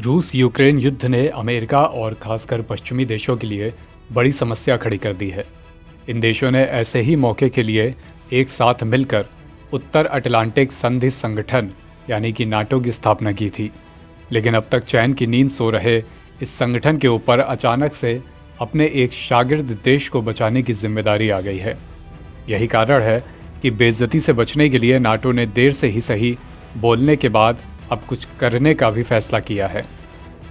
रूस यूक्रेन युद्ध ने अमेरिका और खासकर पश्चिमी देशों के लिए बड़ी समस्या खड़ी कर दी है। इन देशों ने ऐसे ही मौके के लिए एक साथ मिलकर उत्तर अटलांटिक संधि संगठन यानी कि नाटो की स्थापना की थी। लेकिन अब तक चैन की नींद सो रहे इस संगठन के ऊपर अचानक से अपने एक शागिर्द देश को बचाने की जिम्मेदारी आ गई है। यही कारण है कि बेइज्जती से बचने के लिए नाटो ने देर से ही सही बोलने के बाद अब कुछ करने का भी फैसला किया है।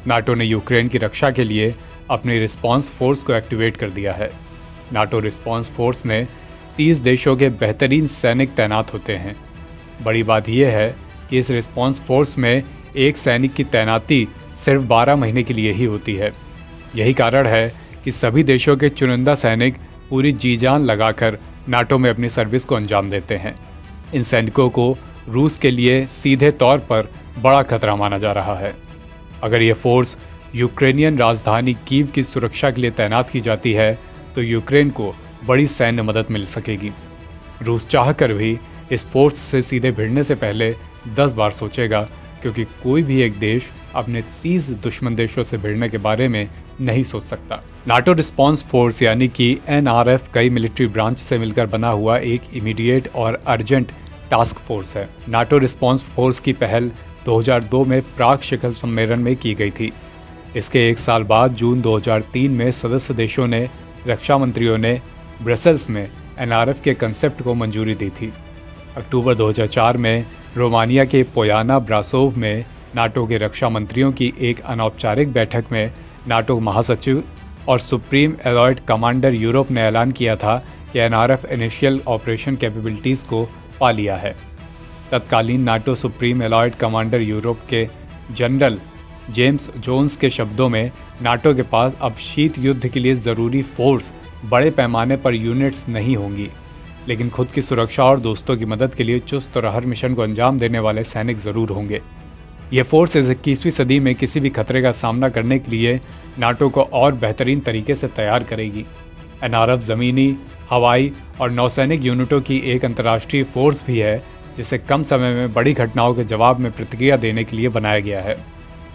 नाटो ने यूक्रेन की रक्षा के लिए अपनी रिस्पांस फोर्स को एक्टिवेट कर दिया है। नाटो रिस्पांस फोर्स में 30 देशों के बेहतरीन सैनिक तैनात होते हैं। बड़ी बात यह है कि इस रिस्पांस फोर्स में एक सैनिक की तैनाती सिर्फ 12 महीने के लिए ही होती है। यही कारण है कि सभी देशों के चुनिंदा सैनिक पूरी जी जान लगाकर नाटो में अपनी सर्विस को अंजाम देते हैं। इन सैनिकों को रूस के लिए सीधे तौर पर बड़ा खतरा माना जा रहा है। अगर ये फोर्स यूक्रेनियन राजधानी कीव की सुरक्षा के लिए तैनात की जाती है तो यूक्रेन को बड़ी सैन्य मदद मिल सकेगी। रूस चाहकर भी इस फोर्स से सीधे भिड़ने से पहले 10 बार सोचेगा, क्योंकि कोई भी एक देश अपने 30 दुश्मन देशों से भिड़ने के बारे में नहीं सोच सकता। नाटो रिस्पांस फोर्स यानी कि NRF कई मिलिट्री ब्रांच से मिलकर बना हुआ एक इमीडिएट और अर्जेंट टास्क फोर्स है। नाटो रिस्पांस फोर्स की पहल 2002 में प्राग शिखर सम्मेलन में की गई थी। इसके एक साल बाद जून 2003 में सदस्य देशों ने रक्षा मंत्रियों ने ब्रसेल्स में NRF के कंसेप्ट को मंजूरी दी थी। अक्टूबर 2004 में रोमानिया के पोयाना ब्रासोव में नाटो के रक्षा मंत्रियों की एक अनौपचारिक बैठक में नाटो महासचिव और सुप्रीम एलॉयड कमांडर यूरोप ने ऐलान किया था कि NRF इनिशियल ऑपरेशन कैपेबिलिटीज को पा लिया है। तत्कालीन NATO supreme alloyed commander Europe के जनरल जेम्स जोन्स के शब्दों में, नाटो के पास अब शीत युद्ध के लिए जरूरी फोर्स बड़े पैमाने पर यूनिट्स नहीं होंगी, लेकिन खुद की सुरक्षा और दोस्तों की मदद के लिए चुस्त और हर मिशन को अंजाम देने वाले सैनिक जरूर होंगे। ये फोर्स इस 21वीं सदी में किसी भी खतरे का सामना करने के लिए नाटो को और बेहतरीन तरीके से तैयार करेगी। NRF जमीनी, हवाई और नौसैनिक यूनिटों की एक अंतर्राष्ट्रीय फोर्स भी है, जिसे कम समय में बड़ी घटनाओं के जवाब में प्रतिक्रिया देने के लिए बनाया गया है।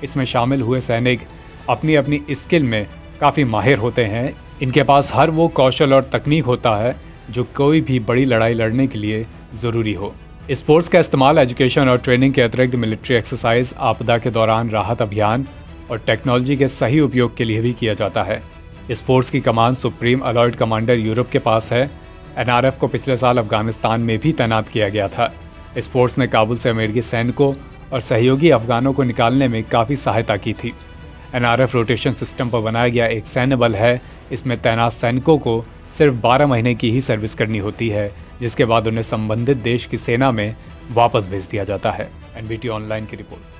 इसमें शामिल हुए सैनिक अपनी अपनी स्किल में काफ़ी माहिर होते हैं। इनके पास हर वो कौशल और तकनीक होता है जो कोई भी बड़ी लड़ाई लड़ने के लिए ज़रूरी हो। इस फोर्स का इस्तेमाल एजुकेशन और ट्रेनिंग के अतिरिक्त मिलिट्री एक्सरसाइज, आपदा के दौरान राहत अभियान और टेक्नोलॉजी के सही उपयोग के लिए भी किया जाता है। इस फोर्स की कमान सुप्रीम अलॉयड कमांडर यूरोप के पास है। NRF को पिछले साल अफगानिस्तान में भी तैनात किया गया था। इस फोर्स ने काबुल से अमेरिकी सैनिकों और सहयोगी अफगानों को निकालने में काफ़ी सहायता की थी। NRF रोटेशन सिस्टम पर बनाया गया एक सैन्य बल है। इसमें तैनात सैनिकों को सिर्फ 12 महीने की ही सर्विस करनी होती है, जिसके बाद उन्हें संबंधित देश की सेना में वापस भेज दिया जाता है। NBT ऑनलाइन की रिपोर्ट।